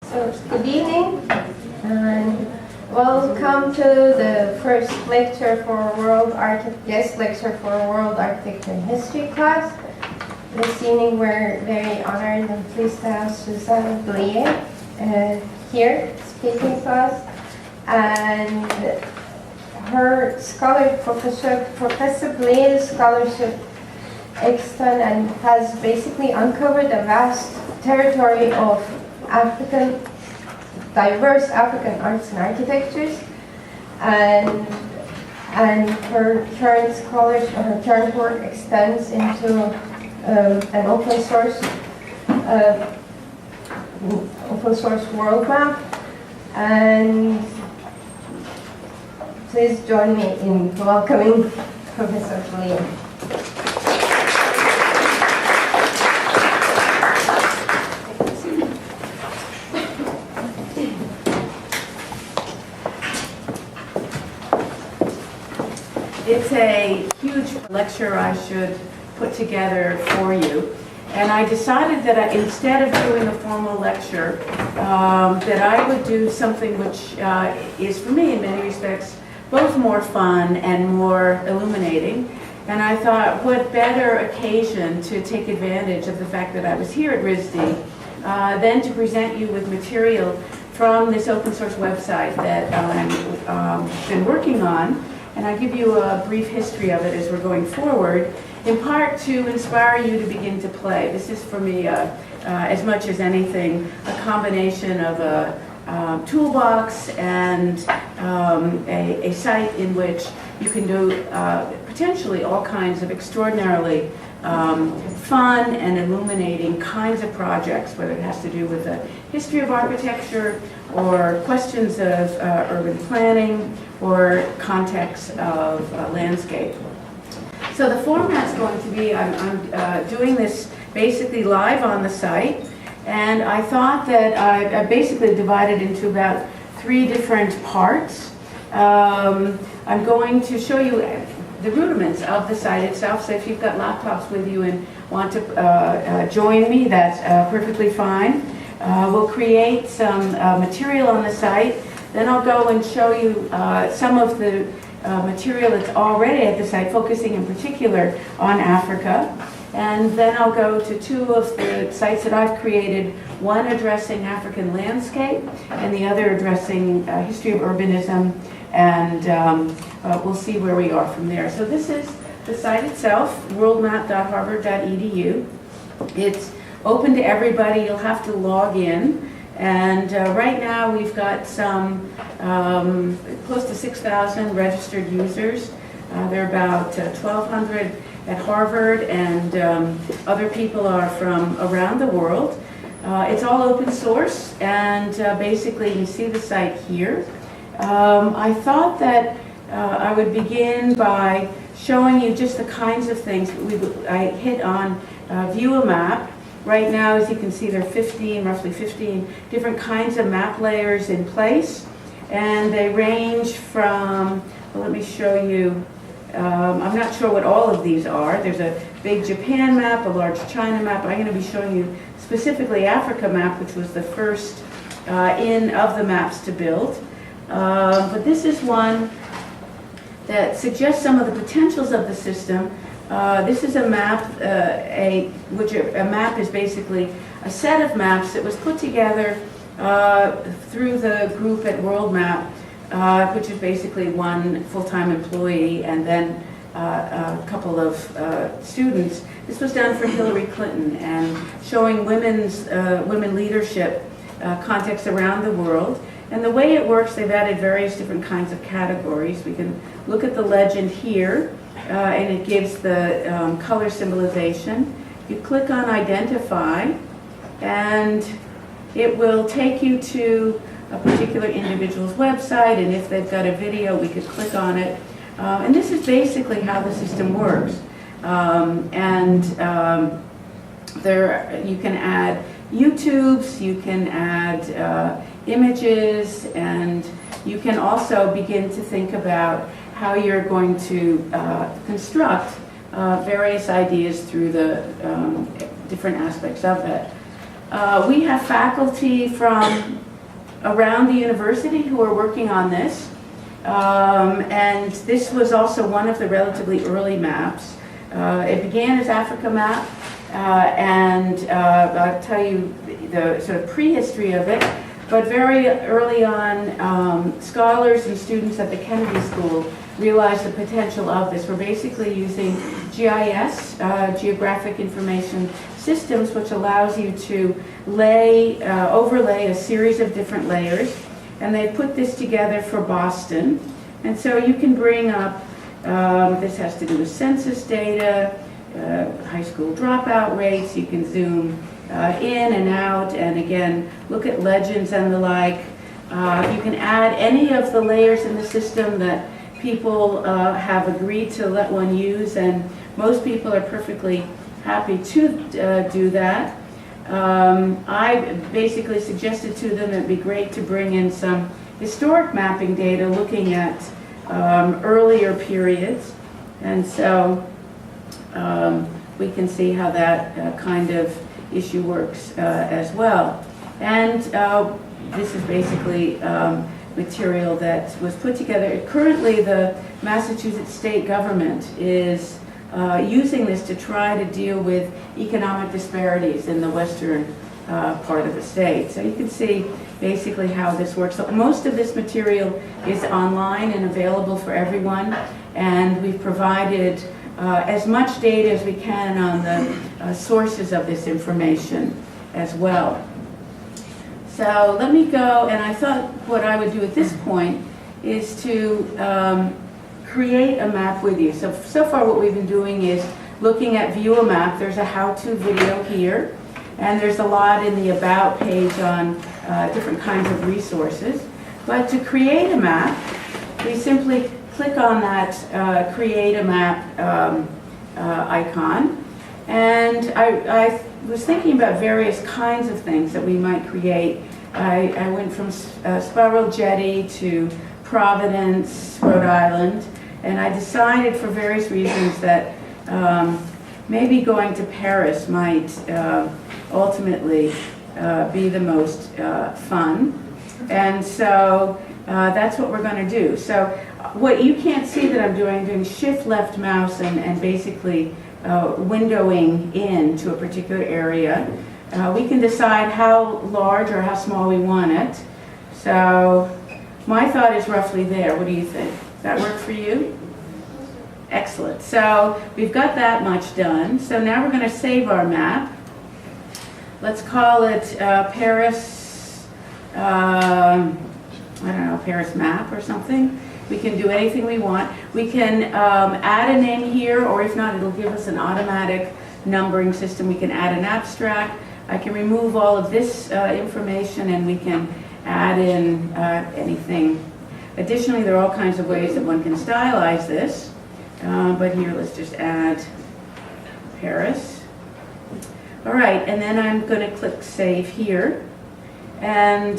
So, good evening and welcome to the first lecture for guest lecture for World Architecture and History class. This evening we're very honored and pleased to have Susanne Blier here speaking to us, and her Professor Blier's scholarship extends and has basically uncovered a vast territory of diverse African arts and architectures, and her current work extends into an open source world map. And please join me in welcoming Professor Blier. It's a huge lecture I should put together for you, and I decided that instead of doing a formal lecture, that I would do something which is for me in many respects both more fun and more illuminating. And I thought, what better occasion to take advantage of the fact that I was here at RISD than to present you with material from this open source website that I've been working on. And I'll give you a brief history of it as we're going forward, in part to inspire you to begin to play. This is for me, as much as anything, a combination of a toolbox and a site in which you can do potentially all kinds of extraordinarily fun and illuminating kinds of projects, whether it has to do with the history of architecture or questions of urban planning or context of landscape. So the format's going to be, I'm doing this basically live on the site, and I thought that I basically divided into about 3 different parts. I'm going to show you the rudiments of the site itself, so if you've got laptops with you and want to join me, that's perfectly fine. We'll create some material on the site. Then I'll go and show you some of the material that's already at the site, focusing in particular on Africa. And then I'll go to 2 of the sites that I've created, one addressing African landscape and the other addressing history of urbanism, and we'll see where we are from there. So this is the site itself, worldmap.harvard.edu. It's open to everybody. You'll have to log in. And right now we've got some close to 6,000 registered users. There are about 1,200 at Harvard, and other people are from around the world. It's all open source, and basically you see the site here. I thought that I would begin by showing you just the kinds of things. I hit on view a map. Right now, as you can see, there are roughly 15 different kinds of map layers in place, and they range from, well, let me show you, I'm not sure what all of these are. There's a big Japan map, a large China map. I'm going to be showing you specifically Africa map, which was the first of the maps to build. But this is one that suggests some of the potentials of the system. This is a map, a map is basically a set of maps that was put together through the group at World Map, which is basically one full-time employee and then a couple of students. This was done for Hillary Clinton and showing women leadership contexts around the world. And the way it works, they've added various different kinds of categories. We can look at the legend here. And it gives the color symbolization. You click on identify, and it will take you to a particular individual's website, and if they've got a video, we could click on it. And this is basically how the system works. There you can add YouTubes, you can add images, and you can also begin to think about how you're going to construct various ideas through the different aspects of it. We have faculty from around the university who are working on this. And this was also one of the relatively early maps. It began as Africa map, and I'll tell you the sort of prehistory of it. But very early on, scholars and students at the Kennedy School realized the potential of this. We're basically using GIS, Geographic Information Systems, which allows you to overlay a series of different layers. And they put this together for Boston. And so you can bring up, this has to do with census data, high school dropout rates. You can zoom in and out, and again, look at legends and the like. You can add any of the layers in the system that people have agreed to let one use, and most people are perfectly happy to do that. I basically suggested to them it'd be great to bring in some historic mapping data looking at earlier periods, and so we can see how that kind of issue works as well. And this is basically material that was put together. Currently, the Massachusetts state government is using this to try to deal with economic disparities in the western part of the state. So you can see basically how this works. So most of this material is online and available for everyone, and we've provided as much data as we can on the sources of this information as well. So let me go, and I thought what I would do at this point is to create a map with you. So far what we've been doing is looking at View a Map. There's a how-to video here, and there's a lot in the About page on different kinds of resources. But to create a map, we simply click on that Create a Map icon. And I was thinking about various kinds of things that we might create. I went from Spiral Jetty to Providence, Rhode Island, and I decided for various reasons that maybe going to Paris might ultimately be the most fun. And so that's what we're going to do. So what you can't see that I'm doing shift left mouse and basically windowing in to a particular area. We can decide how large or how small we want it. So my thought is roughly there. What do you think? Does that work for you? Excellent. So we've got that much done. So now we're going to save our map. Let's call it Paris, I don't know, Paris map or something. We can do anything we want. We can add a name here, or if not, it'll give us an automatic numbering system. We can add an abstract. I can remove all of this information, and we can add in anything. Additionally, there are all kinds of ways that one can stylize this. But here, let's just add Paris. All right, and then I'm going to click Save here. And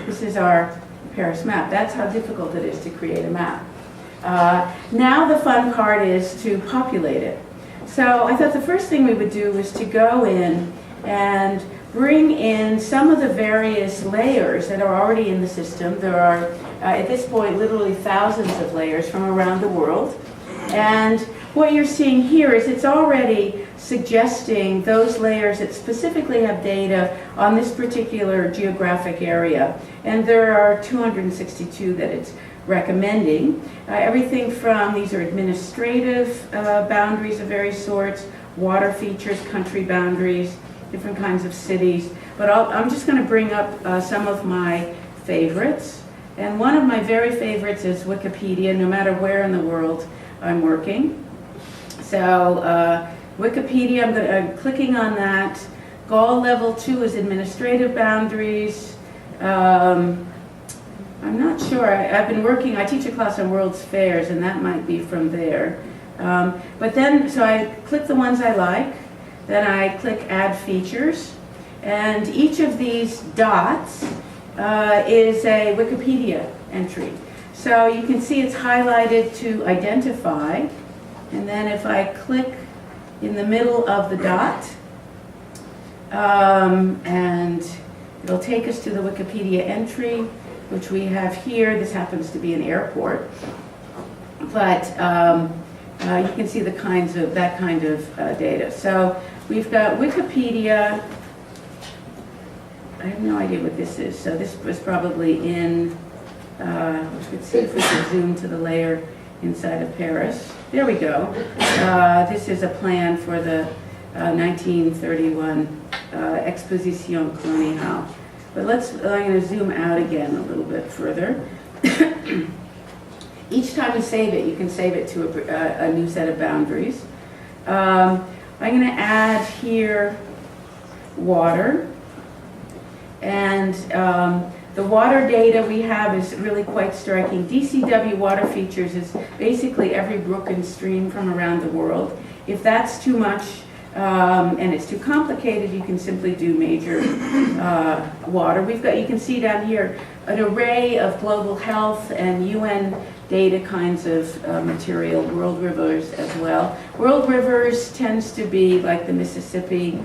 this is our Paris map. That's how difficult it is to create a map. Now the fun part is to populate it. So I thought the first thing we would do was to go in and bring in some of the various layers that are already in the system. There are, at this point, literally thousands of layers from around the world. And what you're seeing here is it's already suggesting those layers that specifically have data on this particular geographic area. And there are 262 that it's recommending. Everything from, these are administrative boundaries of various sorts, water features, country boundaries, different kinds of cities. But I'm just going to bring up some of my favorites. And one of my very favorites is Wikipedia, no matter where in the world I'm working. So Wikipedia, I'm clicking on that. Goal level 2 is administrative boundaries. I'm not sure. I've been working, I teach a class on World's Fairs, and that might be from there. But then, so I click the ones I like, then I click Add Features, and each of these dots is a Wikipedia entry. So you can see it's highlighted to identify, and then if I click in the middle of the dot, and it'll take us to the Wikipedia entry, which we have here. This happens to be an airport, but you can see that kind of data. So we've got Wikipedia. I have no idea what this is. So this was probably in, let's see if we can zoom to the layer inside of Paris. There we go. This is a plan for the 1931 Exposition Coloniale. But I'm going to zoom out again a little bit further. Each time you save it, you can save it to a new set of boundaries. I'm going to add here water. And the water data we have is really quite striking. DCW water features is basically every brook and stream from around the world. If that's too much and it's too complicated, you can simply do major water. You can see down here, an array of global health and UN data kinds of material, world rivers as well. World rivers tends to be like the Mississippi,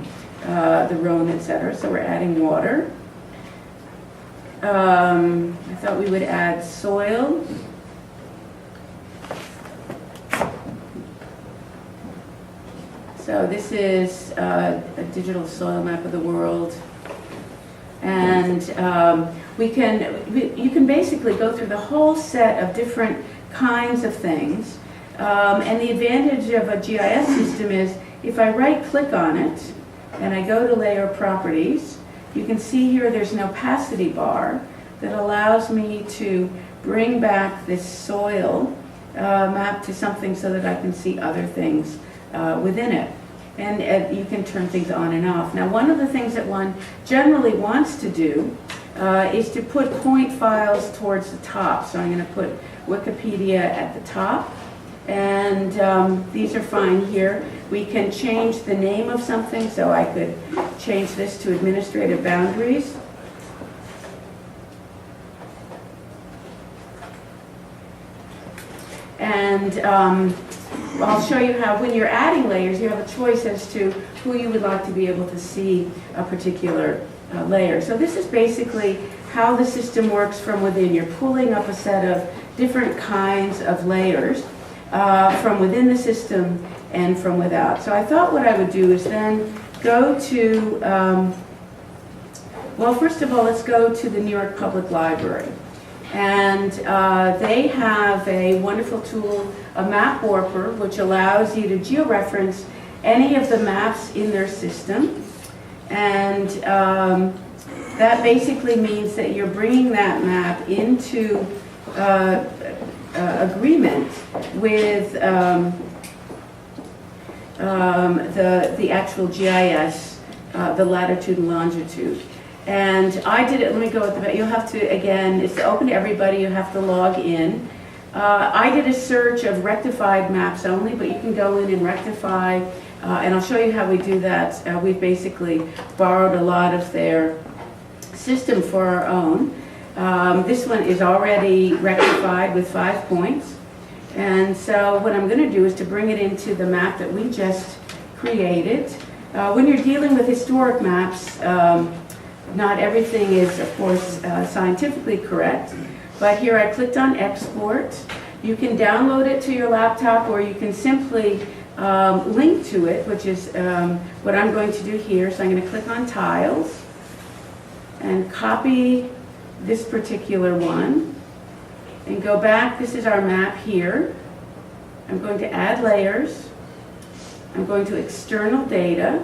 the Rhode, etc. So we're adding water. I thought we would add soil. So this is a digital soil map of the world. And you can basically go through the whole set of different kinds of things. And the advantage of a GIS system is if I right-click on it and I go to Layer Properties, you can see here there's an opacity bar that allows me to bring back this soil map to something so that I can see other things within it. And you can turn things on and off. Now, one of the things that one generally wants to do is to put point files towards the top. So I'm going to put Wikipedia at the top. And these are fine here. We can change the name of something, so I could change this to administrative boundaries. And I'll show you how, when you're adding layers, you have a choice as to who you would like to be able to see a particular layer. So this is basically how the system works from within. You're pulling up a set of different kinds of layers from within the system and from without. So I thought what I would do is then go to, well, first of all, let's go to the New York Public Library. And they have a wonderful tool, a map warper, which allows you to georeference any of the maps in their system. And that basically means that you're bringing that map into agreement with the actual GIS, the latitude and longitude. And I did it, let me go with the, you'll have to, again, it's open to everybody, you have to log in. I did a search of rectified maps only, but you can go in and rectify, and I'll show you how we do that. We've basically borrowed a lot of their system for our own. This one is already rectified with 5 points. And so what I'm going to do is to bring it into the map that we just created. When you're dealing with historic maps, not everything is, of course, scientifically correct. But here I clicked on Export. You can download it to your laptop, or you can simply link to it, which is what I'm going to do here. So I'm going to click on Tiles and copy this particular one and go back. This is our map here. I'm going to add layers. I'm going to external data.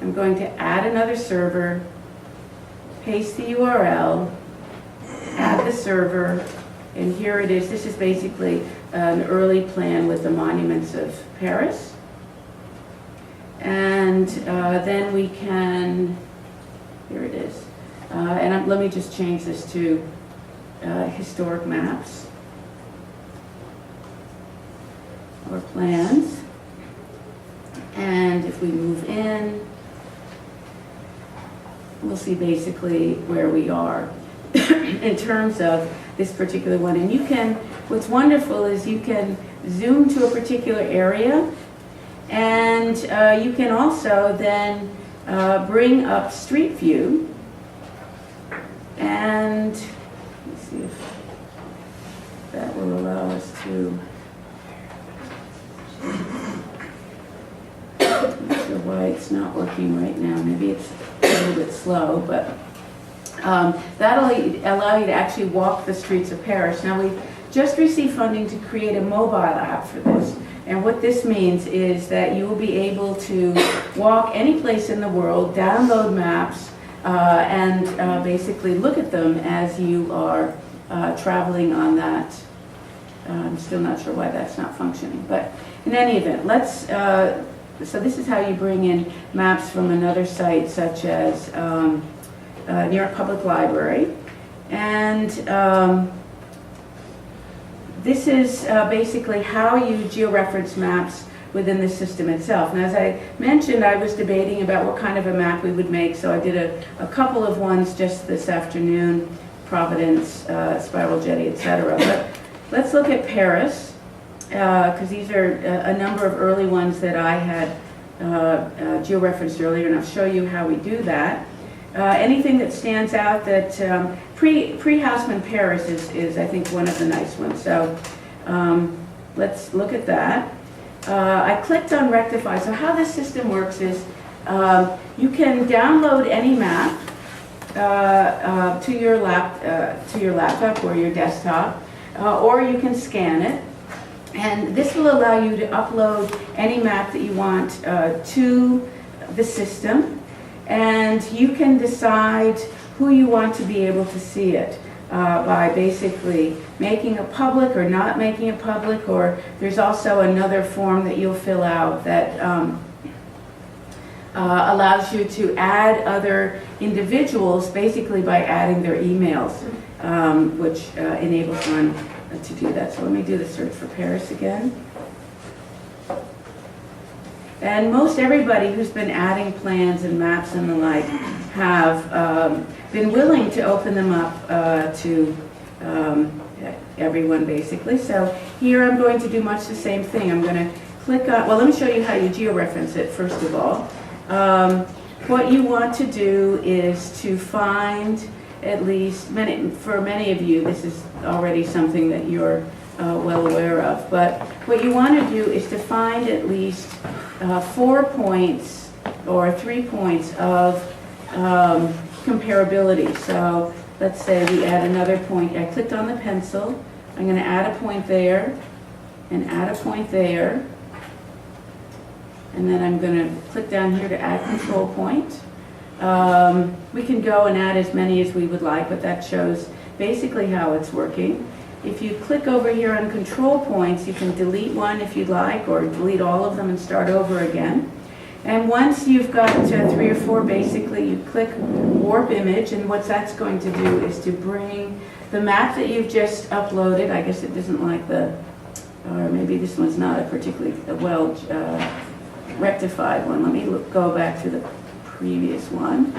I'm going to add another server, paste the URL, add the server, and here it is. This is basically an early plan with the monuments of Paris. And then we can, here it is. And let me just change this to historic maps or plans. And if we move in, we'll see basically where we are in terms of this particular one. And you can, what's wonderful is you can zoom to a particular area, and you can also then bring up Street View, and let's see if that will allow us to. I'm not sure why it's not working right now. Maybe it's a little bit slow, but that'll allow you to actually walk the streets of Paris. Now, we just received funding to create a mobile app for this. And what this means is that you will be able to walk any place in the world, download maps, and basically look at them as you are traveling on that. I'm still not sure why that's not functioning. But in any event, so this is how you bring in maps from another site, such as New York Public Library. And this is basically how you georeference maps within the system itself. And as I mentioned, I was debating about what kind of a map we would make, so I did a couple of ones just this afternoon, Providence, Spiral Jetty, etc. But let's look at Paris, because these are a number of early ones that I had georeferenced earlier, and I'll show you how we do that. Anything that stands out that pre-Houseman Paris is I think one of the nice ones. So let's look at that. I clicked on Rectify. So how this system works is you can download any map to your laptop or your desktop, or you can scan it. And this will allow you to upload any map that you want to the system. And you can decide who you want to be able to see it by basically making it public or not making it public, or there's also another form that you'll fill out that allows you to add other individuals basically by adding their emails, which enables one to do that. So let me do the search for Paris again. And most everybody who's been adding plans and maps and the like have been willing to open them up to everyone basically. So here I'm going to do much the same thing. I'm going to click on, well, let me show you how you georeference it first of all. What you want to do is to find at least, for many of you, this is already something that you're well aware of, but what you want to do is to find at least 4 points or 3 points of comparability. So let's say we add another point. I clicked on the pencil. I'm going to add a point there and add a point there. And then I'm going to click down here to add control point. We can go and add as many as we would like, but that shows basically how it's working. If you click over here on control points, you can delete one if you'd like, or delete all of them and start over again. And once you've got 3 or 4, basically, you click warp image, and what that's going to do is to bring the map that you've just uploaded. I guess it doesn't like or maybe this one's not a particularly well rectified one. Let me go back to the previous one.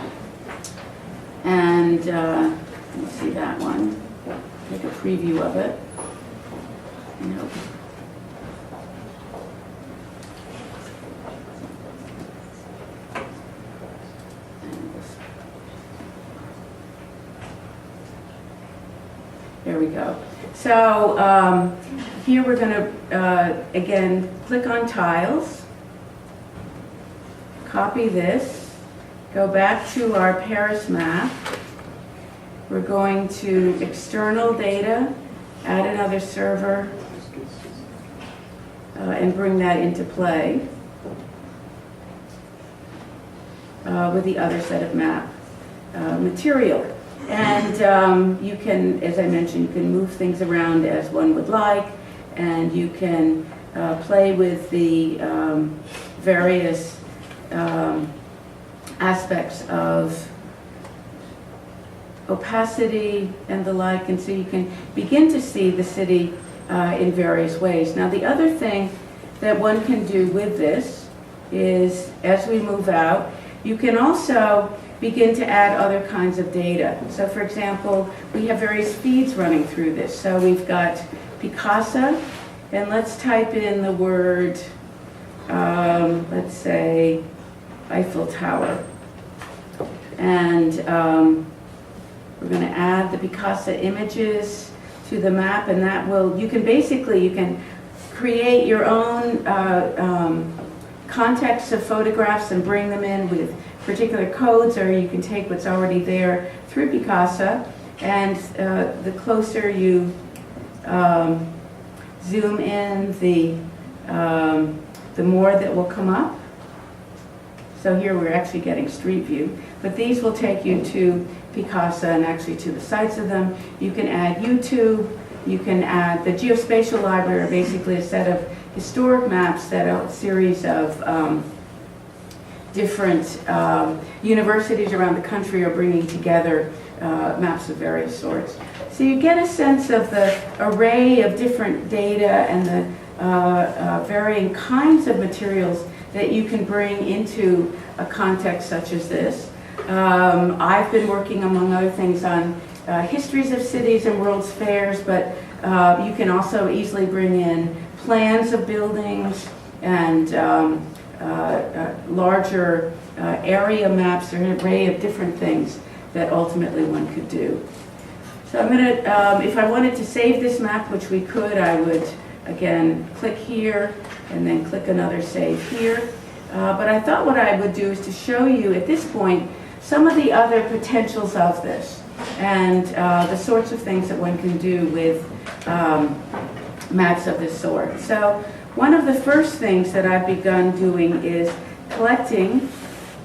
And let me see that one. Make a preview of it. Nope. There we go. So here we're going to, again, click on tiles, copy this, go back to our Paris map. We're going to external data, add another server, and bring that into play with the other set of map material. And you can, as I mentioned, you can move things around as one would like, and you can play with the various aspects of opacity and the like, and so you can begin to see the city in various ways. Now, the other thing that one can do with this is, as we move out, you can also begin to add other kinds of data. So, for example, we have various feeds running through this. So we've got Picasa, and let's type in the word, let's say, Eiffel Tower. And we're going to add the Picasa images to the map, and that will, you can create your own context of photographs and bring them in with particular codes, or you can take what's already there through Picasa, and the closer you zoom in, the more that will come up. So here we're actually getting street view, but these will take you to Picasa and actually to the sites of them. You can add YouTube, you can add the geospatial library, basically a set of historic maps that are a series of different universities around the country are bringing together maps of various sorts. So you get a sense of the array of different data and the varying kinds of materials that you can bring into a context such as this. I've been working, among other things, on histories of cities and world's fairs, but you can also easily bring in plans of buildings and larger area maps, or an array of different things that ultimately one could do. So I'm going to, if I wanted to save this map, which we could, I would again click here and then click another save here. But I thought what I would do is to show you at this point some of the other potentials of this and the sorts of things that one can do with maps of this sort. So one of the first things that I've begun doing is collecting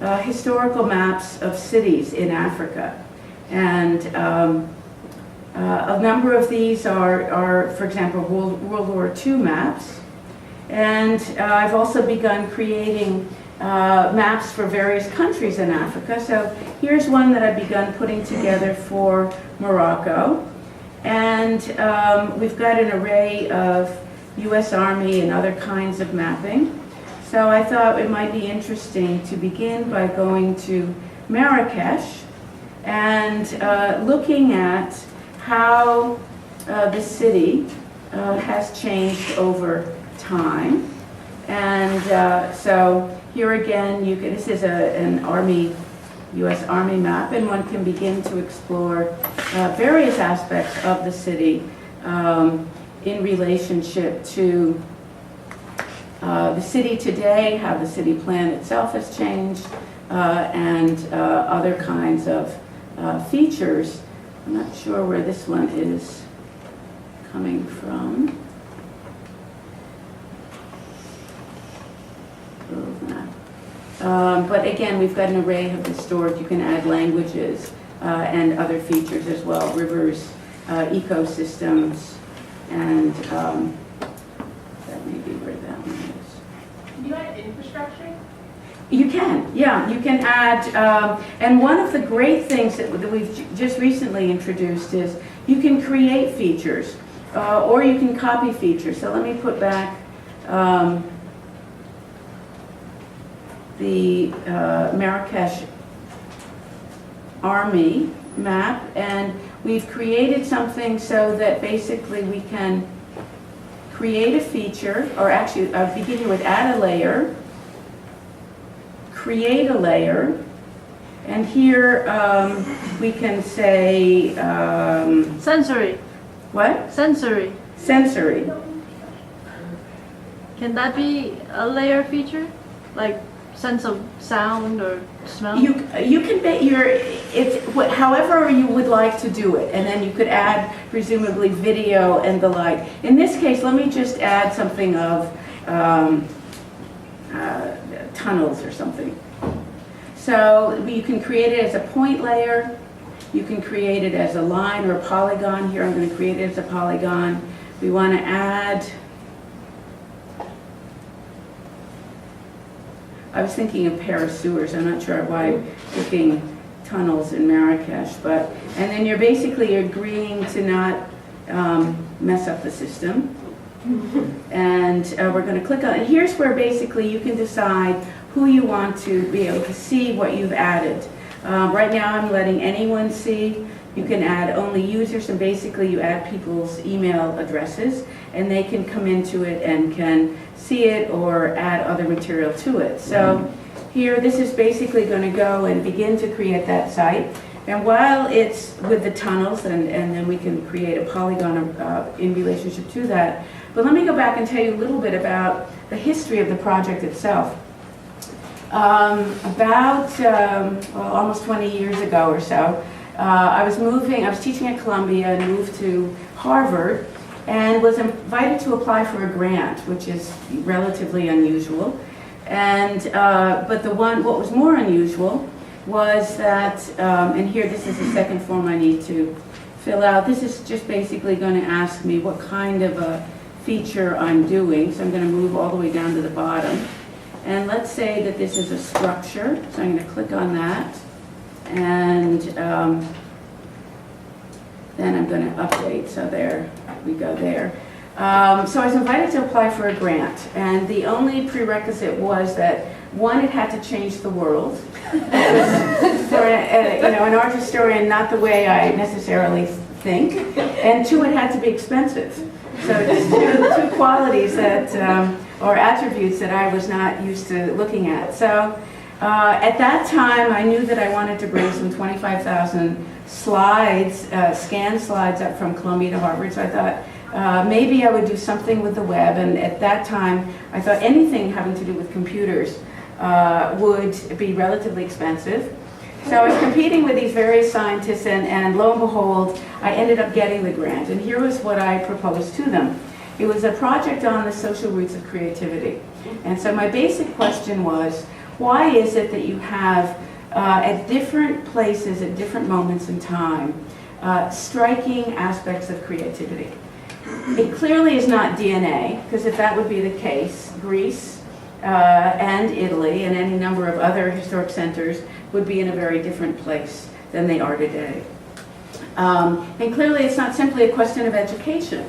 historical maps of cities in Africa. And a number of these are, for example, World War II maps. And I've also begun creating maps for various countries in Africa. So here's one that I've begun putting together for Morocco. And we've got an array of US Army and other kinds of mapping. So I thought it might be interesting to begin by going to Marrakesh and looking at how the city has changed over time. And so here again, this is an Army, US Army map, and one can begin to explore various aspects of the city in relationship to the city today, how the city plan itself has changed, and other kinds of features. I'm not sure where this one is coming from. But again, we've got an array of historic. You can add languages and other features as well, rivers, ecosystems, and that may be where that one is. Can you add infrastructure? You can, yeah. You can add, and one of the great things that we've just recently introduced is you can create features, or you can copy features. So let me put back the Marrakesh Army map, and we've created something so that basically we can create a feature, or actually beginning with add a layer, create a layer, and here we can say sensory. What? Sensory. Sensory. Can that be a layer feature? Like sense of sound or smell? You can make however you would like to do it, and then you could add presumably video and the like. In this case, let me just add something of tunnels or something. So you can create it as a point layer. You can create it as a line or a polygon. Here I'm going to create it as a polygon. We want to add, I was thinking of Paris sewers. I'm not sure why I'm picking tunnels in Marrakesh, but, and then you're basically agreeing to not mess up the system. And we're going to click on, and here's where basically you can decide who you want to be able to see what you've added. Right now I'm letting anyone see. You can add only users, and basically you add people's email addresses, and they can come into it and can see it or add other material to it. So here, this is basically going to go and begin to create that site. And while it's with the tunnels, and then we can create a polygon in relationship to that, but let me go back and tell you a little bit about the history of the project itself. Almost 20 years ago or so, I was teaching at Columbia and moved to Harvard and was invited to apply for a grant, which is relatively unusual. And, but what was more unusual was that, and here this is the second form I need to fill out. This is just basically going to ask me what kind of a feature I'm doing. So I'm going to move all the way down to the bottom. And let's say that this is a structure. So I'm going to click on that. And then I'm going to update. So there we go there. So I was invited to apply for a grant. And the only prerequisite was that, one, it had to change the world. For an art historian, not the way I necessarily think. And two, it had to be expensive. So just two qualities that, or attributes that I was not used to looking at. So at that time, I knew that I wanted to bring some 25,000 slides, scanned slides up from Columbia to Harvard. So I thought maybe I would do something with the web. And at that time, I thought anything having to do with computers would be relatively expensive. So I was competing with these various scientists, and lo and behold, I ended up getting the grant. And here was what I proposed to them. It was a project on the social roots of creativity. And so my basic question was, why is it that you have, at different places, at different moments in time, striking aspects of creativity? It clearly is not DNA, because if that would be the case, Greece and Italy and any number of other historic centers would be in a very different place than they are today. And clearly it's not simply a question of education,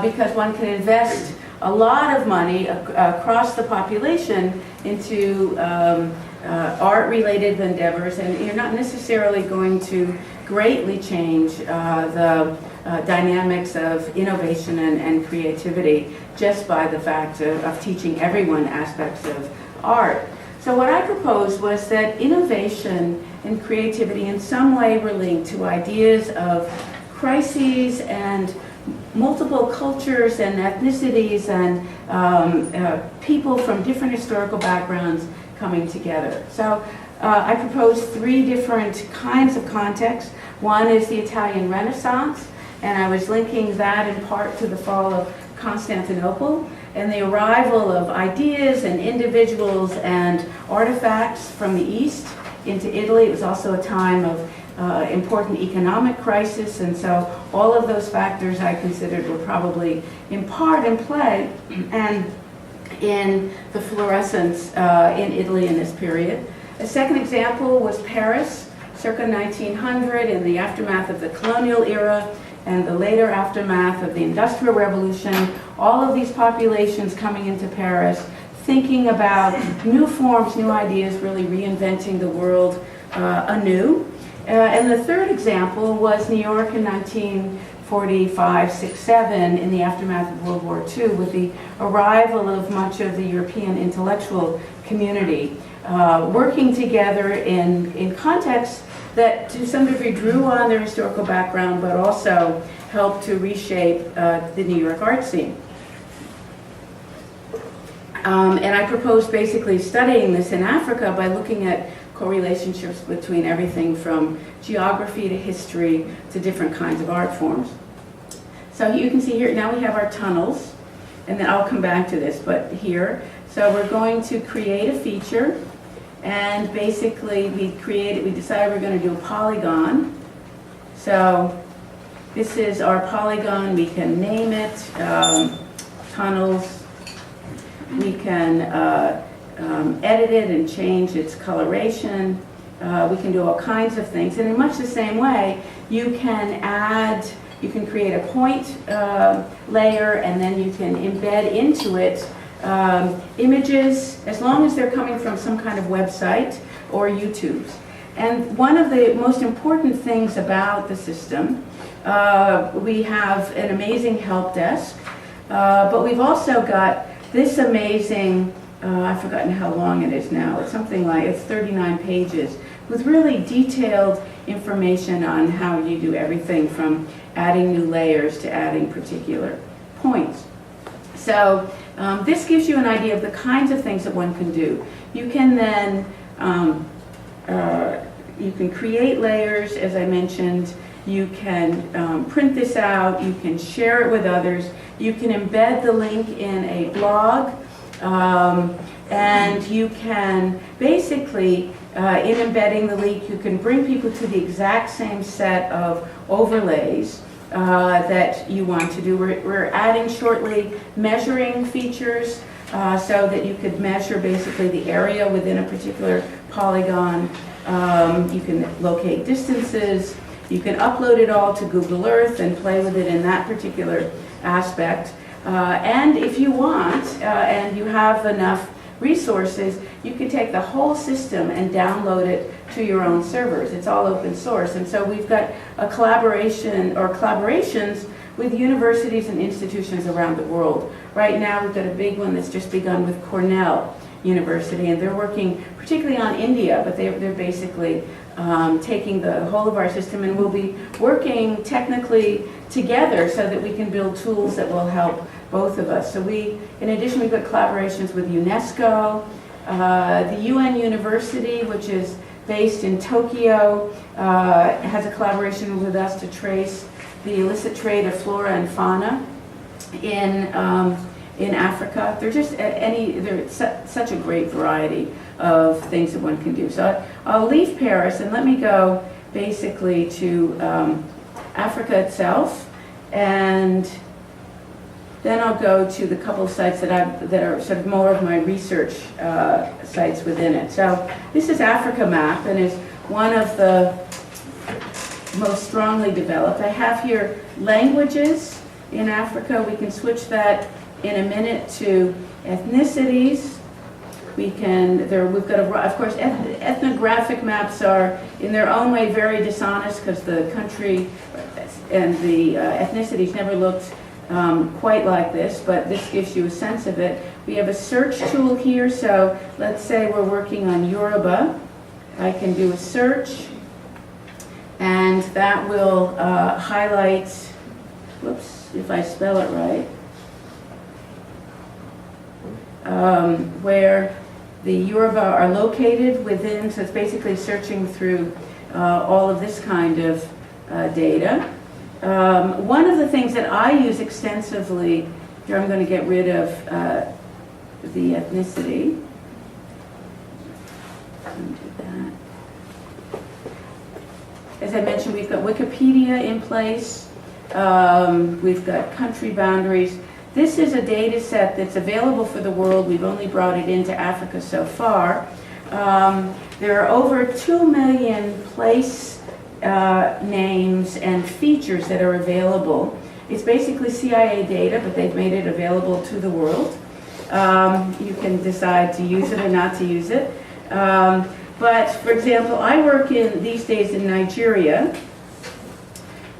because one can invest a lot of money across the population into art-related endeavors, and you're not necessarily going to greatly change the dynamics of innovation and creativity just by the fact of teaching everyone aspects of art. So what I proposed was that innovation and creativity in some way were linked to ideas of crises and multiple cultures and ethnicities and people from different historical backgrounds coming together. So I proposed three different kinds of contexts. One is the Italian Renaissance, and I was linking that in part to the fall of Constantinople and the arrival of ideas and individuals and artifacts from the East into Italy. It was also a time of important economic crisis, and so all of those factors I considered were probably in part in play and in the fluorescence in Italy in this period. A second example was Paris, circa 1900, in the aftermath of the colonial era and the later aftermath of the Industrial Revolution. All of these populations coming into Paris, thinking about new forms, new ideas, really reinventing the world anew. And the third example was New York in 1945, 6, 7, in the aftermath of World War II, with the arrival of much of the European intellectual community, working together in contexts that to some degree drew on their historical background, but also helped to reshape the New York art scene. And I proposed basically studying this in Africa by looking at correlationships between everything from geography to history to different kinds of art forms. So you can see here, now we have our tunnels, and then I'll come back to this, but here. So we're going to create a feature, and basically we decided we're going to do a polygon. So this is our polygon. We can name it tunnels. We can edit it and change its coloration. We can do all kinds of things. And in much the same way, you can create a point layer, and then you can embed into it images, as long as they're coming from some kind of website or YouTube's. And one of the most important things about the system, we have an amazing help desk, but we've also got this amazing I've forgotten how long it is now. It's something like, it's 39 pages with really detailed information on how you do everything from adding new layers to adding particular points. So this gives you an idea of the kinds of things that one can do. You can then, you can create layers, as I mentioned. You can print this out. You can share it with others. You can embed the link in a blog. And you can basically, in embedding the link, you can bring people to the exact same set of overlays that you want to do. We're adding shortly measuring features so that you could measure basically the area within a particular polygon. You can locate distances. You can upload it all to Google Earth and play with it in that particular aspect. And if you want, and you have enough resources, you can take the whole system and download it to your own servers. It's all open source. And so we've got a collaboration or collaborations with universities and institutions around the world. Right now we've got a big one that's just begun with Cornell University, and they're working particularly on India, but they're basically taking the whole of our system, and we'll be working technically together so that we can build tools that will help both of us. So in addition, we've got collaborations with UNESCO, the UN University, which is based in Tokyo, has a collaboration with us to trace the illicit trade of flora and fauna in Africa. They're just there's such a great variety of things that one can do. So I'll leave Paris and let me go basically to Africa itself, and then I'll go to the couple of sites that are sort of more of my research sites within it. So this is Africa map, and is one of the most strongly developed. I have here languages in Africa. We can switch that in a minute to ethnicities. We've got of course, ethnographic maps are in their own way very dishonest because the country and the ethnicities never looked quite like this, but this gives you a sense of it. We have a search tool here, so let's say we're working on Yoruba. I can do a search, and that will highlight, whoops, if I spell it right, where the Yoruba are located within, so it's basically searching through all of this kind of data. One of the things that I use extensively, here I'm going to get rid of the ethnicity. Undo that. As I mentioned, we've got Wikipedia in place. We've got country boundaries. This is a data set that's available for the world. We've only brought it into Africa so far. There are over 2 million place names and features that are available. It's basically CIA data, but they've made it available to the world. You can decide to use it or not to use it. But for example, I work these days in Nigeria,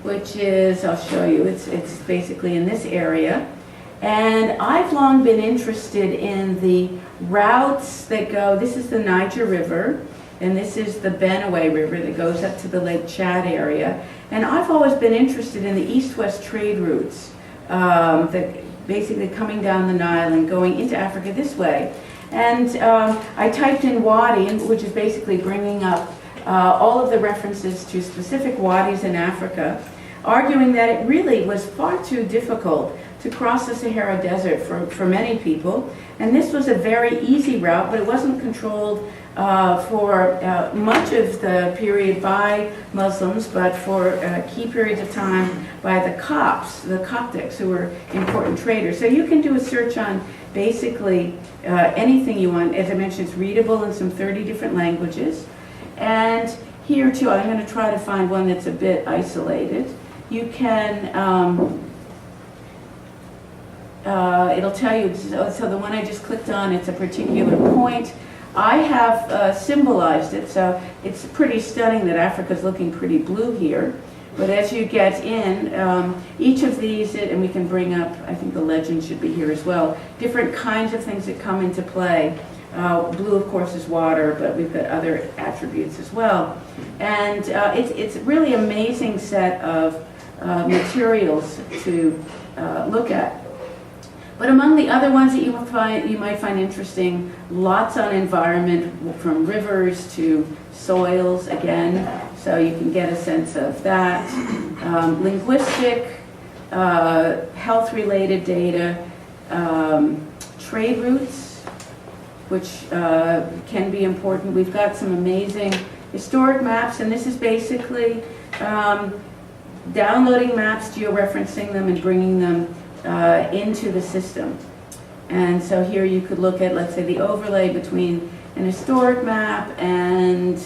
which is, I'll show you, it's basically in this area. And I've long been interested in the routes that go, this is the Niger River, and this is the Benue River that goes up to the Lake Chad area. And I've always been interested in the east-west trade routes that basically coming down the Nile and going into Africa this way. And I typed in wadi, which is basically bringing up all of the references to specific wadis in Africa, arguing that it really was far too difficult to cross the Sahara Desert for many people. And this was a very easy route, but it wasn't controlled for much of the period by Muslims, but for key periods of time by the Copts, the Coptics, who were important traders. So you can do a search on basically anything you want. As I mentioned, it's readable in some 30 different languages. And here too, I'm going to try to find one that's a bit isolated. You can, it'll tell you, so the one I just clicked on, it's a particular point. I have symbolized it, so it's pretty stunning that Africa's looking pretty blue here. But as you get in, each of these, and we can bring up, I think the legend should be here as well, different kinds of things that come into play. Blue, of course, is water, but we've got other attributes as well. And it's really amazing set of materials to look at. But among the other ones that you might find interesting, lots on environment, from rivers to soils, again, so you can get a sense of that. Linguistic, health-related data, trade routes, which can be important. We've got some amazing historic maps, and this is basically downloading maps, georeferencing them, and bringing them into the system. And so here you could look at, let's say, the overlay between an historic map and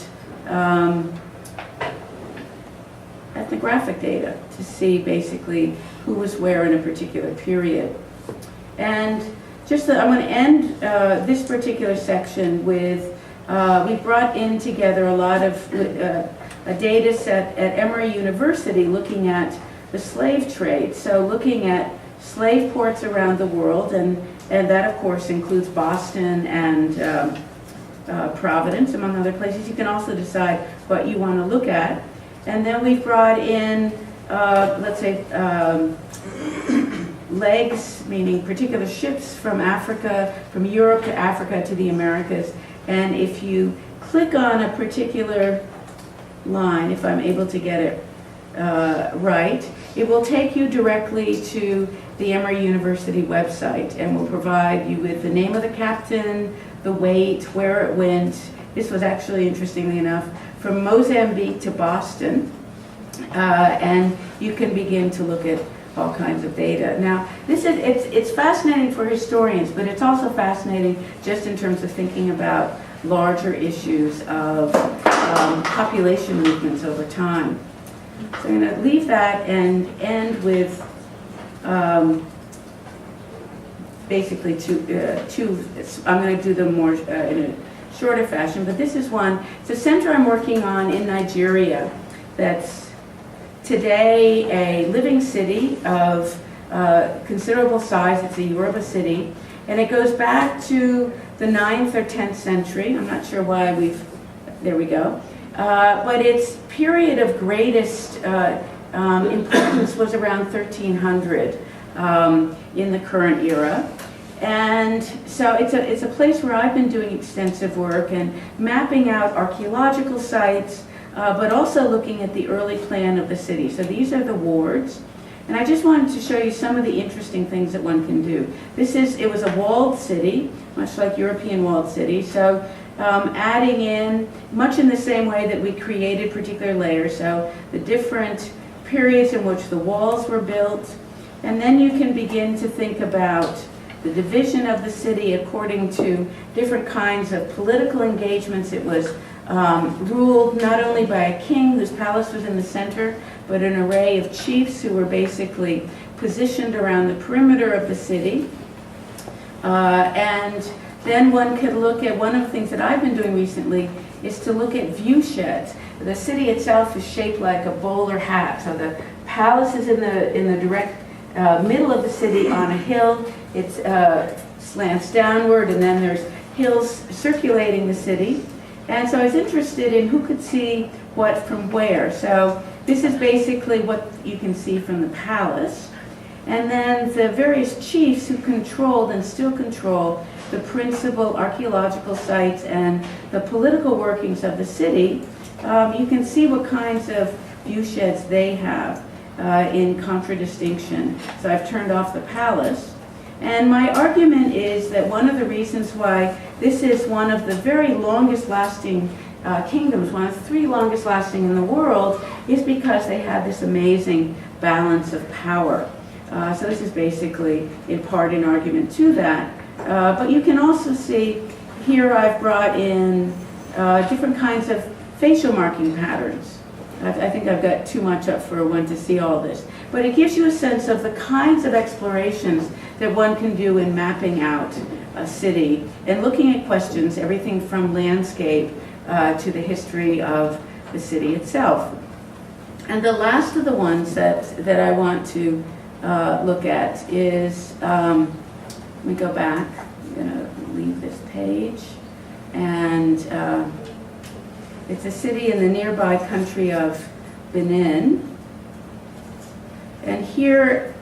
ethnographic data to see basically who was where in a particular period. And just I'm going to end this particular section with, we brought in together a lot of a data set at Emory University looking at the slave trade. So looking at slave ports around the world, and that of course includes Boston and Providence, among other places. You can also decide what you want to look at. And then we've brought in, let's say, legs, meaning particular ships from Africa, from Europe to Africa to the Americas. And if you click on a particular line, if I'm able to get it right, it will take you directly to the Emory University website and will provide you with the name of the captain, the weight, where it went. This was actually, interestingly enough, from Mozambique to Boston, and you can begin to look at all kinds of data. Now, it's fascinating for historians, but it's also fascinating just in terms of thinking about larger issues of population movements over time. So I'm going to leave that and end with basically two. I'm going to do them more in a shorter fashion, but this is one. It's a center I'm working on in Nigeria that's today a living city of considerable size. It's a Yoruba city, and it goes back to the 9th or 10th century. I'm not sure why there we go. But its period of greatest importance was around 1300 in the current era. And so it's a place where I've been doing extensive work and mapping out archaeological sites, but also looking at the early plan of the city. So these are the wards. And I just wanted to show you some of the interesting things that one can do. It was a walled city, much like European walled cities. So adding in, much in the same way that we created particular layers, so the different periods in which the walls were built, and then you can begin to think about the division of the city according to different kinds of political engagements. It was ruled not only by a king whose palace was in the center, but an array of chiefs who were basically positioned around the perimeter of the city. And then one could look at, one of the things that I've been doing recently is to look at view sheds. The city itself is shaped like a bowler hat. So the palace is in the direct middle of the city on a hill. It slants downward, and then there's hills circulating the city. And so I was interested in who could see what from where. So this is basically what you can see from the palace. And then the various chiefs who controlled and still control the principal archaeological sites and the political workings of the city, you can see what kinds of view sheds they have in contradistinction. So I've turned off the palace. And my argument is that one of the reasons why this is one of the very longest lasting kingdoms, one of the 3 longest lasting in the world, is because they had this amazing balance of power. So this is basically, in part, an argument to that. But you can also see here I've brought in different kinds of facial marking patterns. I think I've got too much up for one to see all this. But it gives you a sense of the kinds of explorations that one can do in mapping out a city and looking at questions, everything from landscape to the history of the city itself. And the last of the ones that I want to look at is, let me go back. I'm going to leave this page. And it's a city in the nearby country of Benin. And here,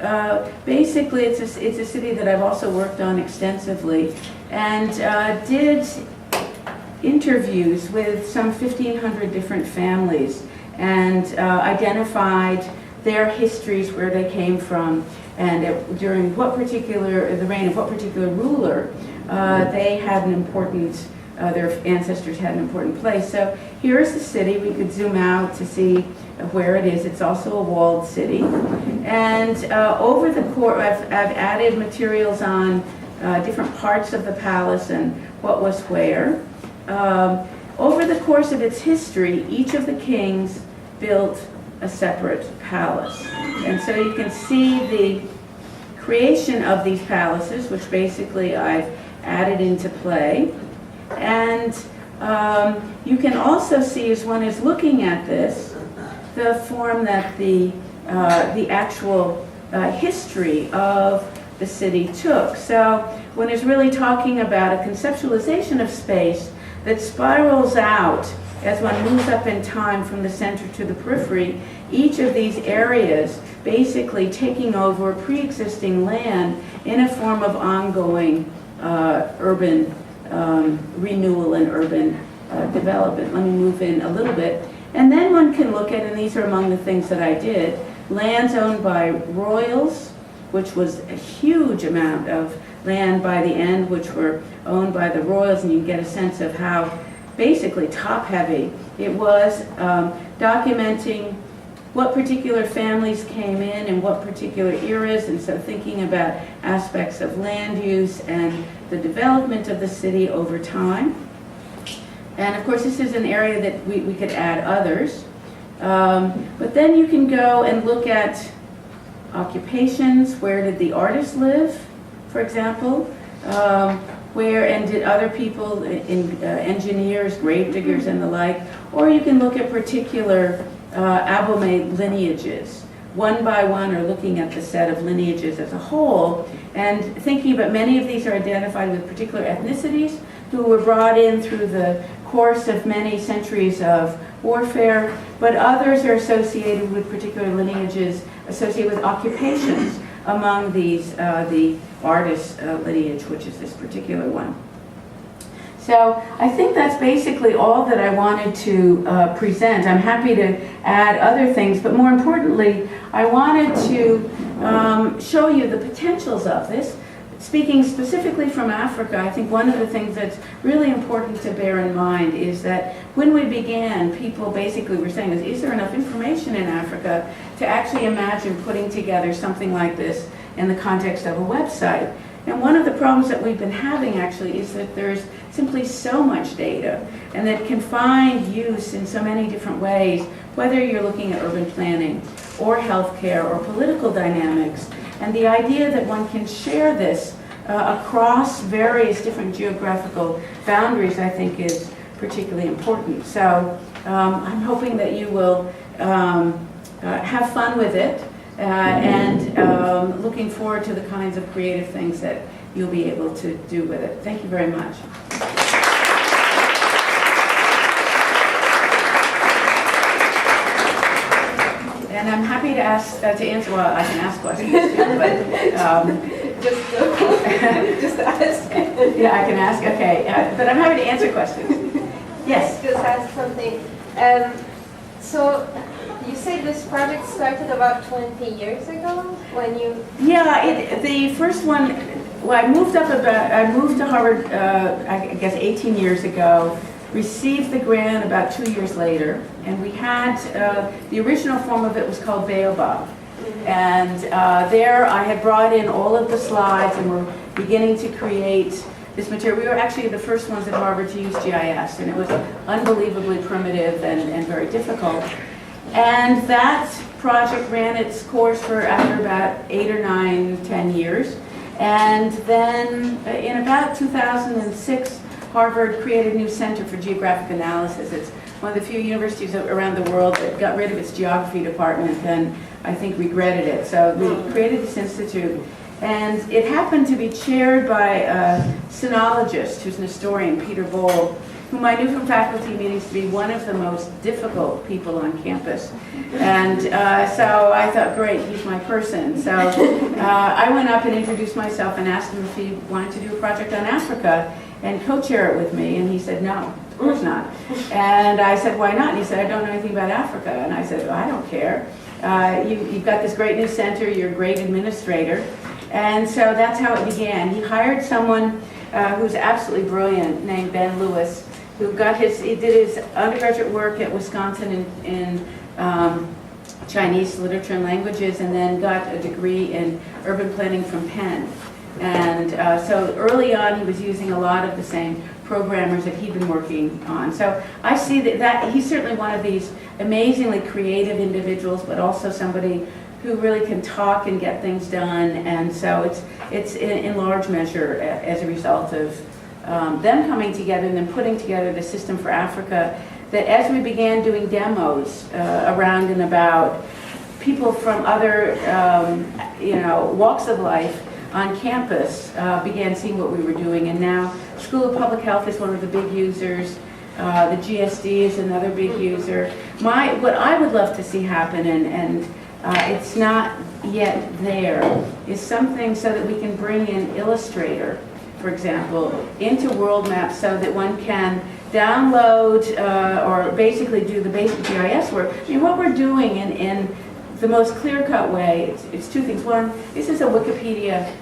basically, it's a city that I've also worked on extensively, and did interviews with some 1,500 different families, and identified their histories, where they came from, and during the reign of what particular ruler they had an important, their ancestors had an important place. So here's the city. We could zoom out to see where it is. It's also a walled city. And over the course, I've added materials on different parts of the palace and what was where. Over the course of its history, each of the kings built a separate palace. And so you can see the creation of these palaces, which basically I've added into play. And you can also see, as one is looking at this, the form that the actual history of the city took. So one is really talking about a conceptualization of space that spirals out as one moves up in time from the center to the periphery, each of these areas basically taking over pre-existing land in a form of ongoing urban renewal and urban development. Let me move in a little bit. And then one can look at, and these are among the things that I did, lands owned by royals, which was a huge amount of land by the end, which were owned by the royals, and you get a sense of how basically top-heavy it was, documenting what particular families came in and what particular eras, and so thinking about aspects of land use and the development of the city over time. And of course, this is an area that we could add others. But then you can go and look at occupations. Where did the artists live, for example? Where, and did other people, engineers, grave diggers, and the like? Or you can look at particular Abomey lineages, one by one, or looking at the set of lineages as a whole, and thinking about many of these are identified with particular ethnicities who were brought in through the course of many centuries of warfare, but others are associated with particular lineages associated with occupations among these, the artist lineage, which is this particular one. So I think that's basically all that I wanted to present. I'm happy to add other things, but more importantly, I wanted to show you the potentials of this. Speaking specifically from Africa, I think one of the things that's really important to bear in mind is that when we began, people basically were saying, is there enough information in Africa to actually imagine putting together something like this in the context of a website? And one of the problems that we've been having actually is that there's simply so much data, and that can find use in so many different ways, whether you're looking at urban planning or healthcare or political dynamics. And the idea that one can share this across various different geographical boundaries, I think, is particularly important. So I'm hoping that you will have fun with it, and looking forward to the kinds of creative things that you'll be able to do with it. Thank you very much. And I'm happy to answer. Well, I can ask questions too, but just ask. yeah, I can ask. Okay, but I'm happy to answer questions. Yes. Just ask something. So you say this project started about 20 years ago when you. Yeah, the first one. Well, I moved to Harvard. I guess 18 years ago. Received the grant about 2 years later, and we had the original form of it was called Baobab, and there I had brought in all of the slides and were beginning to create this material. We were actually the first ones at Harvard to use GIS, and it was unbelievably primitive and very difficult. And that project ran its course for after about 8 or 9, 10 years, and then in about 2006. Harvard created a new Center for Geographic Analysis. It's one of the few universities around the world that got rid of its geography department and I think regretted it. So we created this institute, and it happened to be chaired by a sinologist who's an historian, Peter Bohl, whom I knew from faculty meetings to be one of the most difficult people on campus. And so I thought, great, he's my person. So I went up and introduced myself and asked him if he wanted to do a project on Africa and co-chair it with me, and he said, no, of course not. And I said, why not? And he said, I don't know anything about Africa. And I said, well, I don't care. You've got this great new center, you're a great administrator. And so that's how it began. He hired someone who's absolutely brilliant named Ben Lewis, who he did his undergraduate work at Wisconsin in Chinese literature and languages, and then got a degree in urban planning from Penn. And so early on, he was using a lot of the same programmers that he'd been working on. So I see that he's certainly one of these amazingly creative individuals, but also somebody who really can talk and get things done. And so it's in large measure as a result of them coming together and then putting together the system for Africa, that as we began doing demos around and about, people from other walks of life on campus began seeing what we were doing. And now School of Public Health is one of the big users. The GSD is another big user. What I would love to see happen, and it's not yet there, is something so that we can bring in Illustrator, for example, into world maps so that one can download or basically do the basic GIS work. I mean, what we're doing in the most clear-cut way, it's two things. One, this is a Wikipedia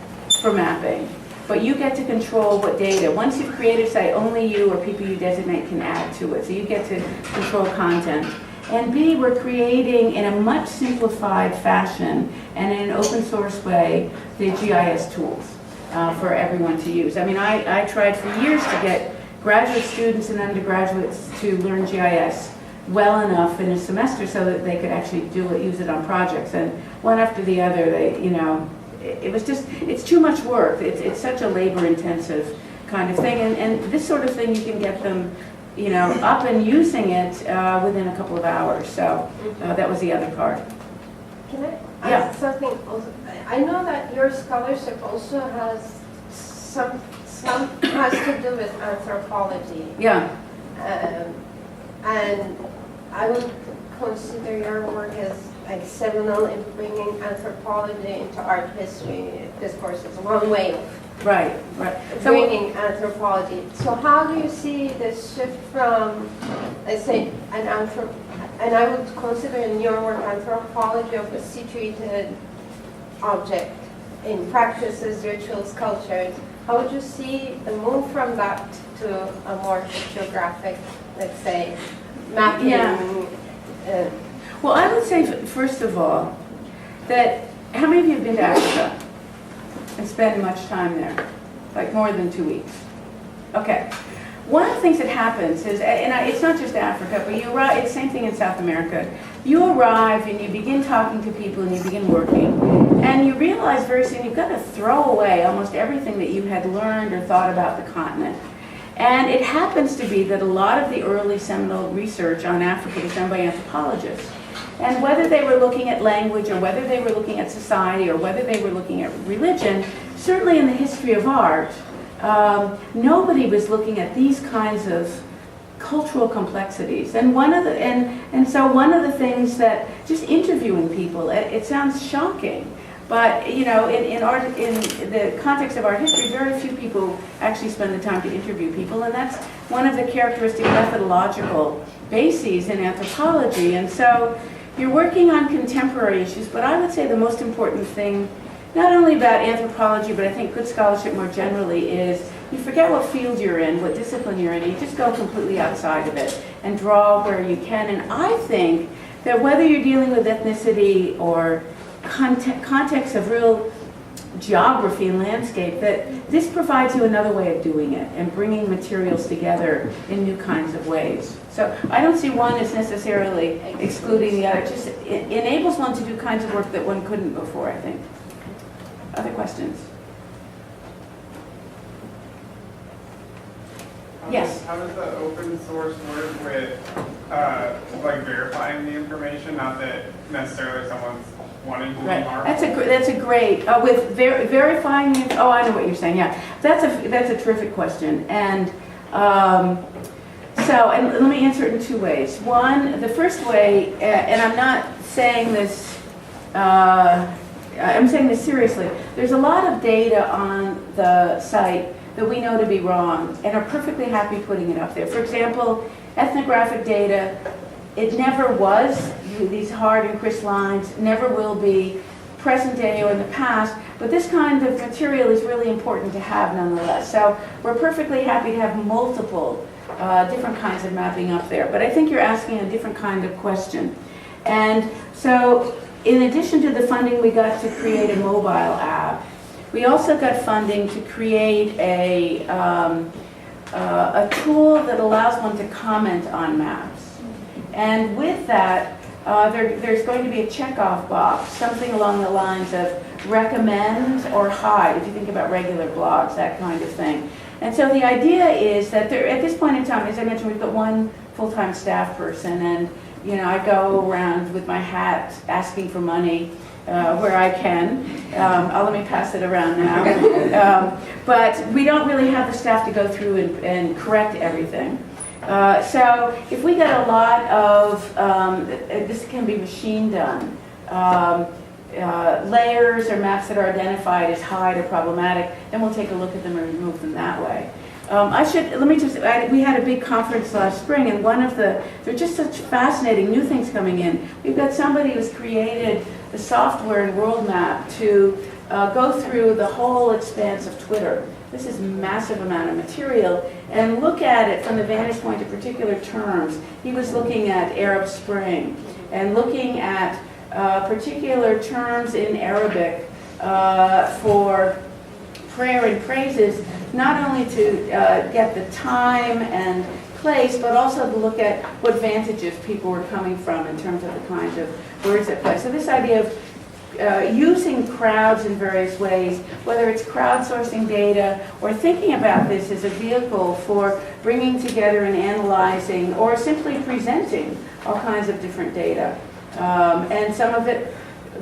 for mapping, but you get to control what data. Once you've created a site, only you or people you designate can add to it, so you get to control content. And B, we're creating in a much simplified fashion and in an open source way the GIS tools for everyone to use. I mean, I tried for years to get graduate students and undergraduates to learn GIS well enough in a semester so that they could actually use it on projects. And one after the other, it's too much work. It's such a labor-intensive kind of thing. And this sort of thing, you can get them up and using it within a couple of hours. So that was the other part. Can I ask something also? I know that your scholarship also has some has to do with anthropology. Yeah. And I would consider your work as like seminal in bringing anthropology into art history discourses. One way of Right. So bringing anthropology. So how do you see the shift from, let's say, and I would consider in your work anthropology of a situated object in practices, rituals, cultures. How would you see the move from that to a more pictographic, let's say, mapping? Yeah. Well, I would say, first of all, that how many of you have been to Africa and spend much time there? Like more than 2 weeks? Okay. One of the things that happens is, and it's not just Africa, but you arrive, it's the same thing in South America. You arrive and you begin talking to people and you begin working, and you realize very soon you've got to throw away almost everything that you had learned or thought about the continent. And it happens to be that a lot of the early seminal research on Africa was done by anthropologists. And whether they were looking at language or whether they were looking at society or whether they were looking at religion, certainly in the history of art, nobody was looking at these kinds of cultural complexities. And so one of the things that just interviewing people, it sounds shocking, but in the context of art history, very few people actually spend the time to interview people, and that's one of the characteristic methodological bases in anthropology. And so you're working on contemporary issues, but I would say the most important thing, not only about anthropology, but I think good scholarship more generally, is you forget what field you're in, what discipline you're in, and you just go completely outside of it and draw where you can. And I think that whether you're dealing with ethnicity or context of real geography and landscape, that this provides you another way of doing it and bringing materials together in new kinds of ways. So I don't see one as necessarily excluding the other. It just enables one to do kinds of work that one couldn't before, I think. Other questions? Yes. How does the open source work with like verifying the information? Not that necessarily someone's wanting to Right. be harmful. That's a great with verifying. Oh, I know what you're saying. Yeah, that's a terrific question. And and let me answer it in two ways. One, the first way, and I'm not saying this. I'm saying this seriously. There's a lot of data on the site that we know to be wrong and are perfectly happy putting it up there. For example, ethnographic data, it never was, these hard and crisp lines, never will be present day or in the past, but this kind of material is really important to have nonetheless. So we're perfectly happy to have multiple different kinds of mapping up there. But I think you're asking a different kind of question. And so in addition to the funding we got to create a mobile app, we also got funding to create a tool that allows one to comment on maps. And with that, there's going to be a checkoff box, something along the lines of recommend or hide, if you think about regular blogs, that kind of thing. And so the idea is that at this point in time, as I mentioned, we've got one full-time staff person, and I go around with my hat asking for money where I can. Let me pass it around now. But we don't really have the staff to go through and correct everything. So if we get a lot of, this can be machine done, layers or maps that are identified as hide or problematic, then we'll take a look at them and remove them that way. We had a big conference last spring, and there are just such fascinating new things coming in. We've got somebody who's created the software and world map to go through the whole expanse of Twitter. This is a massive amount of material, and look at it from the vantage point of particular terms. He was looking at Arab Spring and looking at particular terms in Arabic for prayer and praises, not only to get the time and place, but also to look at what vantages people were coming from in terms of the kinds of words at play. So this idea of using crowds in various ways, whether it's crowdsourcing data or thinking about this as a vehicle for bringing together and analyzing or simply presenting all kinds of different data. And some of it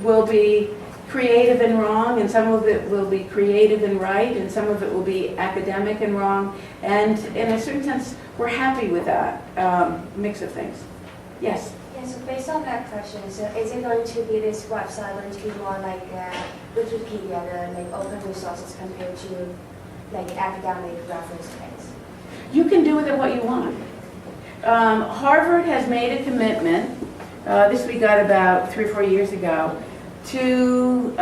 will be creative and wrong, and some of it will be creative and right, and some of it will be academic and wrong. And in a certain sense, we're happy with that mix of things. Yes? Yeah, so based on that question, so is it going to be this website going to be more like Wikipedia, the like open resources compared to like academic reference base? You can do with it what you want. Harvard has made a commitment, this we got about 3 or 4 years ago, to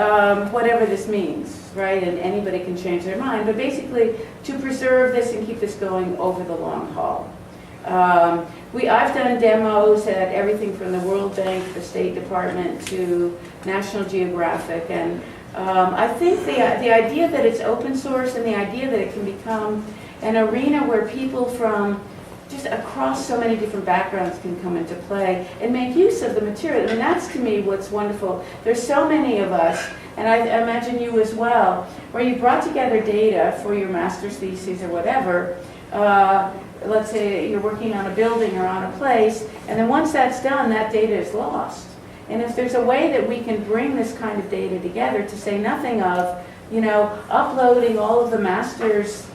whatever this means, right? And anybody can change their mind, but basically to preserve this and keep this going over the long haul. I've done demos at everything from the World Bank, the State Department, to National Geographic, and I think the idea that it's open source and the idea that it can become an arena where people from just across so many different backgrounds can come into play and make use of the material. I mean, that's to me what's wonderful. There's so many of us, and I imagine you as well, where you brought together data for your master's thesis or whatever. Let's say you're working on a building or on a place, and then once that's done, that data is lost. And if there's a way that we can bring this kind of data together, to say nothing of, uploading all of the master's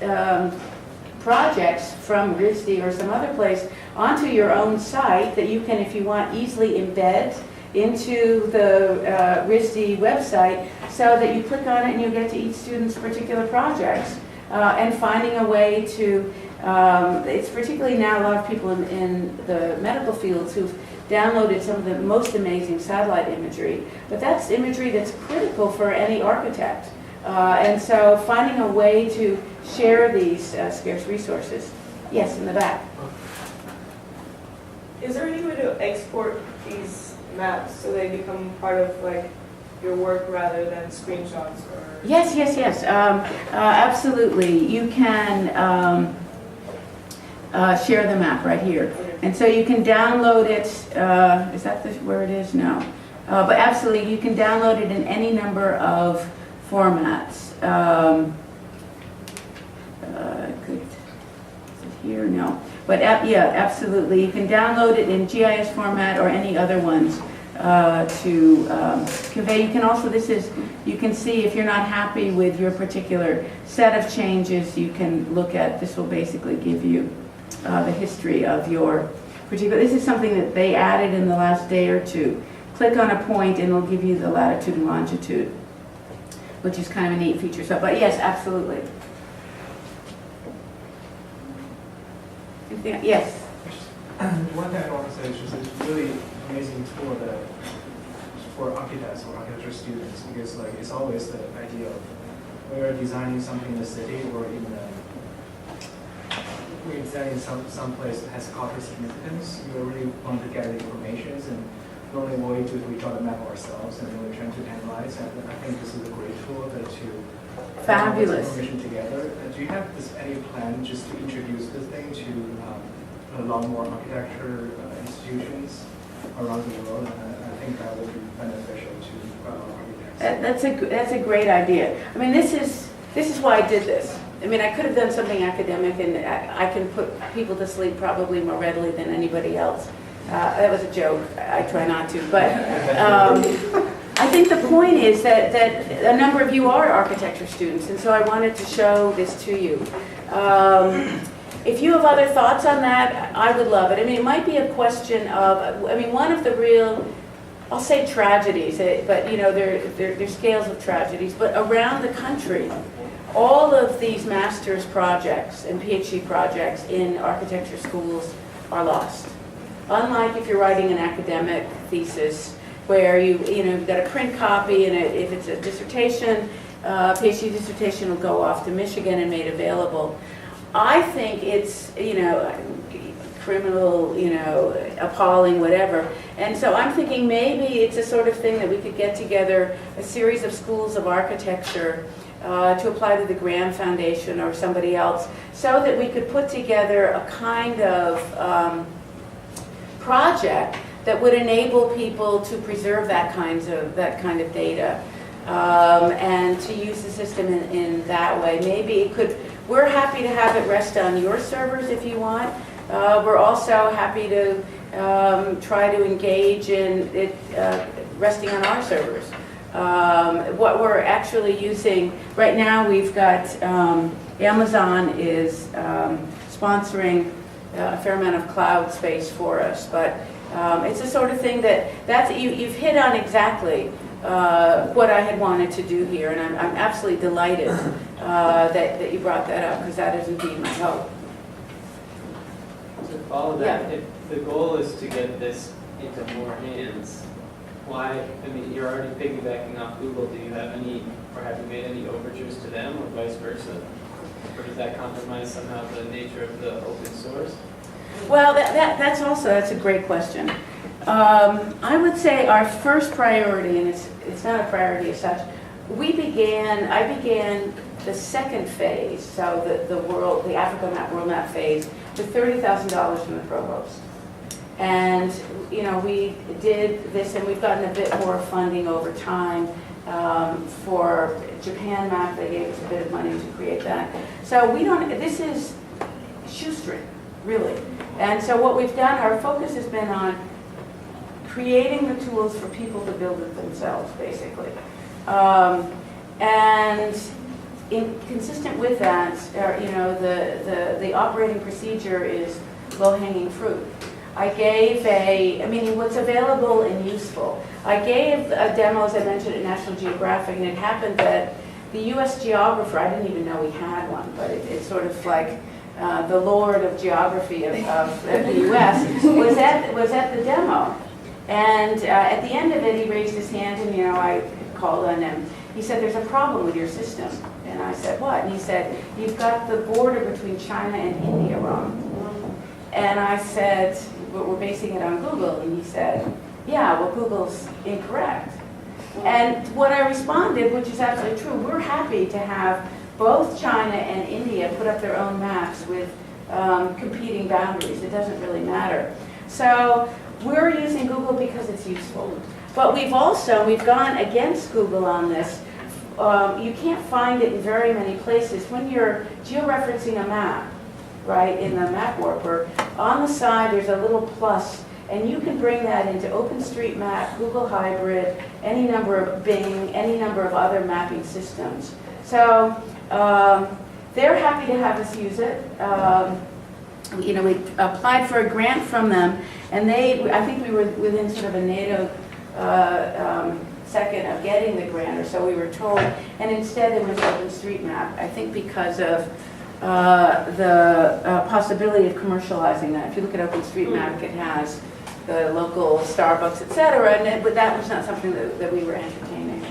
projects from RISD or some other place onto your own site that you can, if you want, easily embed into the RISD website, so that you click on it and you get to each student's particular projects. And finding a way to, it's particularly now a lot of people in the medical fields who've downloaded some of the most amazing satellite imagery, but that's imagery that's critical for any architect. And so finding a way to share these scarce resources. Yes, in the back. Is there any way to export these maps so they become part of like your work rather than screenshots? Or Yes. Absolutely. You can share the map right here. And so you can download it. Is that where it is? No. But absolutely, you can download it in any number of formats. Good. here, no. But yeah, absolutely. You can download it in GIS format or any other ones to convey. You can also, you can see if you're not happy with your particular set of changes, you can look at, this will basically give you the history of your particular, this is something that they added in the last day or two. Click on a point and it'll give you the latitude and longitude, which is kind of a neat feature. So, but yes, absolutely. Yes. One thing I want to say is just it's really amazing tool that for architects or architecture students, because like it's always the idea of when you're designing something in the city or even we're designing some place that has cultural significance, you really want to gather the information, and normally what we do is we draw the map ourselves and really trying to analyze. And I think this is a great tool that to Fabulous. put information together. Do you have any plan just to introduce this thing to a lot more architecture institutions around the world? I think that would be beneficial to architects. That's a great idea. I mean, this is why I did this. I mean, I could have done something academic, and I can put people to sleep probably more readily than anybody else. That was a joke. I try not to, but I think the point is that a number of you are architecture students, and so I wanted to show this to you. If you have other thoughts on that, I would love it. I mean, it might be a question of, I mean, one of the real, I'll say tragedies, but you know, they're scales of tragedies, but around the country, all of these master's projects and PhD projects in architecture schools are lost. Unlike if you're writing an academic thesis where you've got a print copy, and if it's a dissertation, PhD dissertation will go off to Michigan and made available. I think it's, criminal, appalling, whatever. And so I'm thinking maybe it's a sort of thing that we could get together a series of schools of architecture to apply to the Graham Foundation or somebody else, so that we could put together a kind of project that would enable people to preserve that kind of data and to use the system in that way. Maybe it could. We're happy to have it rest on your servers if you want. We're also happy to try to engage in it resting on our servers. What we're actually using right now, we've got Amazon is sponsoring a fair amount of cloud space for us, but it's the sort of thing you've hit on exactly what I had wanted to do here, and I'm absolutely delighted that you brought that up, because that is indeed my hope. To follow that, if the goal is to get this into more hands, why, I mean, you're already piggybacking off Google. Do you have any, or have you made any overtures to them, or vice versa? Or does that compromise somehow the nature of the open source? Well, that's a great question. I would say our first priority, and it's not a priority as such, I began the second phase, so the Africa Map, World Map phase, with $30,000 from the provost. And, we did this, and we've gotten a bit more funding over time for Japan Map. They gave us a bit of money to create that. So this is shoestring, really. And so what we've done, our focus has been on creating the tools for people to build it themselves, basically. And consistent with that, the operating procedure is low-hanging fruit. I gave what's available and useful. I gave a demo, as I mentioned, at National Geographic, and it happened that the U.S. geographer, I didn't even know we had one, but it's sort of like the Lord of geography of the U.S. was at the demo. And at the end of it, he raised his hand, and I called on him. He said, "There's a problem with your system." And I said, "What?" And he said, "You've got the border between China and India wrong." And I said, "But we're basing it on Google." And he said, "Yeah, well, Google's incorrect." And what I responded, which is absolutely true, we're happy to have both China and India put up their own maps with competing boundaries. It doesn't really matter. So we're using Google because it's useful. But we've gone against Google on this. You can't find it in very many places. When you're georeferencing a map, right, in the map warper, on the side there's a little plus, and you can bring that into OpenStreetMap, Google Hybrid, any number of Bing, any number of other mapping systems. So they're happy to have us use it. You know, we applied for a grant from them, and I think we were within sort of a NATO second of getting the grant, or so we were told, and instead they went to OpenStreetMap, I think because of the possibility of commercializing that. If you look at OpenStreetMap, it has the local Starbucks, et cetera, but that was not something that we were entertaining.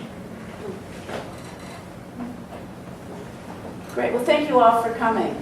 Great, well thank you all for coming.